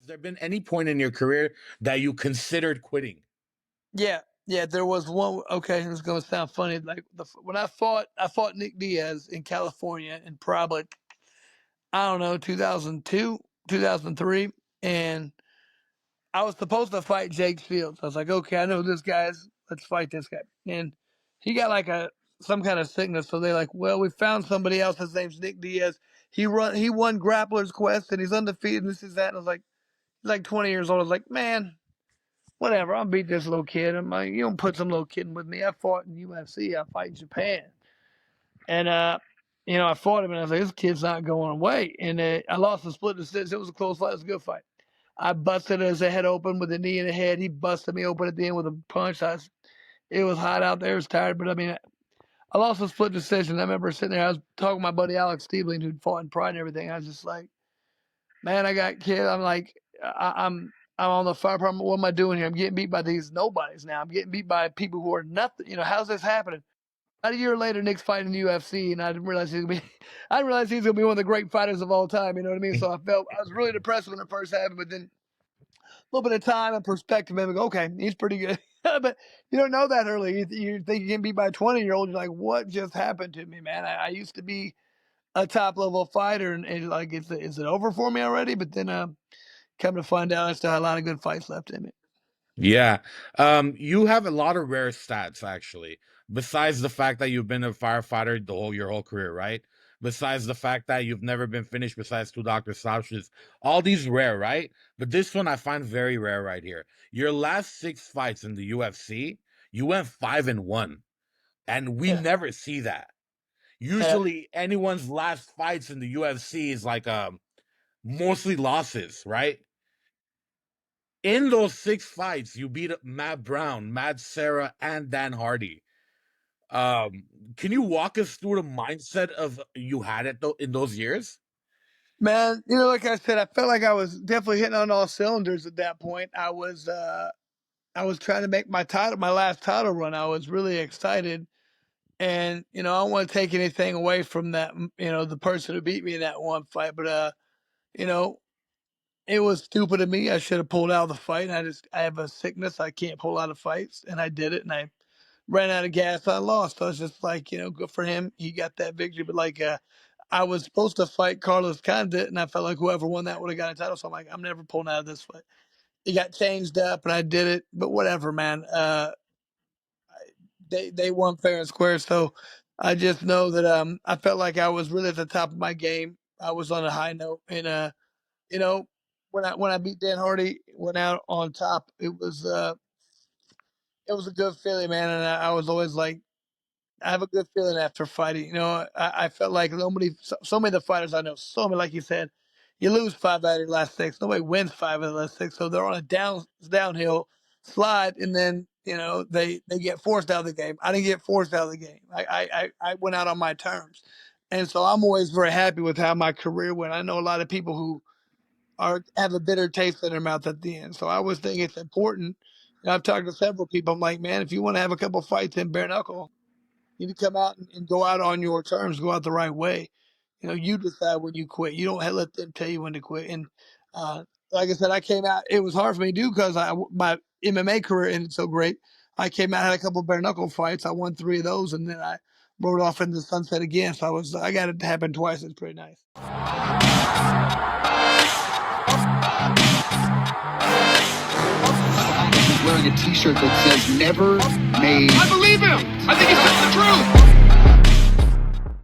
there been any point in your career that you considered quitting? Yeah, yeah. There was one. Okay, it's gonna sound funny. Like when I fought Nick Diaz in California in probably, I don't know, 2002, 2003, and I was supposed to fight Jake Fields. I was like, okay, I know this guy's. Let's fight this guy. And he got like some kind of sickness. So they're like, well, we found somebody else. His name's Nick Diaz. He won Grappler's Quest and he's undefeated. And this is that. And I was like, he's like 20 years old. I was like, man, whatever. I'll beat this little kid. I'm like, you don't put some little kid with me. I fought in UFC. I fight in Japan. And I fought him and I was like, this kid's not going away. And I lost the split decision. It was a close fight. It was a good fight. I busted his head open with a knee in the head. He busted me open at the end with a punch. It was hot out there. I was tired, but I mean, I lost a split decision. I remember sitting there. I was talking to my buddy Alex Steebling, who'd fought in Pride and everything. I was just like, man, I got kid. I'm like, I'm on the fire department. What am I doing here? I'm getting beat by these nobodies now. I'm getting beat by people who are nothing. How's this happening? About a year later, Nick's fighting in the UFC, and I didn't realize he's gonna be. I didn't realize he's gonna be one of the great fighters of all time. You know what I mean? So I was really depressed when it first happened, but then little bit of time and perspective, and we go, okay, he's pretty good. But you don't know that early. You think you can beat by a 20-year-old. You're like, what just happened to me, man? I used to be a top level fighter, and like, is it over for me already? But then come to find out, I still had a lot of good fights left in me. Yeah. You have a lot of rare stats, actually. Besides the fact that you've been a firefighter your whole career, right? Besides the fact that you've never been finished besides two doctor stoppages. All these rare, right? But this one I find very rare right here. Your last 6 fights in the UFC, you went 5-1. And we Yeah. never see that. Usually anyone's last fights in the UFC is like mostly losses, right? In those 6 fights, you beat Matt Brown, Matt Serra, and Dan Hardy. Can you walk us through the mindset of you had it in those years? Man, like I said, I felt like I was definitely hitting on all cylinders at that point. I was trying to make my last title run. I was really excited. And, I don't want to take anything away from that, the person who beat me in that one fight. But, you know, it was stupid of me. I should have pulled out of the fight. I have a sickness. I can't pull out of fights. And I did it. And I ran out of gas. I lost. I was just like, good for him. He got that victory. But like, I was supposed to fight Carlos Condit. And I felt like whoever won that would have got a title. So I'm like, I'm never pulling out of this fight. It got changed up and I did it. But whatever, man. They won fair and square. So I just know that I felt like I was really at the top of my game. I was on a high note, and you know when I beat Dan Hardy, went out on top. It was a good feeling, man. And I was always like, I have a good feeling after fighting. I felt like so many of the fighters I know, so many, like you said, you lose 5 out of your last 6. Nobody wins 5 of the last 6. So they're on a downhill slide, and then they get forced out of the game. I didn't get forced out of the game. I went out on my terms, and so I'm always very happy with how my career went. I know a lot of people who have a bitter taste in their mouth at the end. So I always think it's important. I've talked to several people. I'm like, man, if you want to have a couple fights in bare knuckle, you need to come out and go out on your terms, go out the right way. You decide when you quit. You don't let them tell you when to quit. And like I said, I came out. It was hard for me to do because my MMA career ended so great. I came out, had a couple of bare knuckle fights. I won 3 of those, and then I rode off into the sunset again. So I got it to happen twice. It's pretty nice. Wearing a T-shirt that says "Never Made." I believe him. I think he's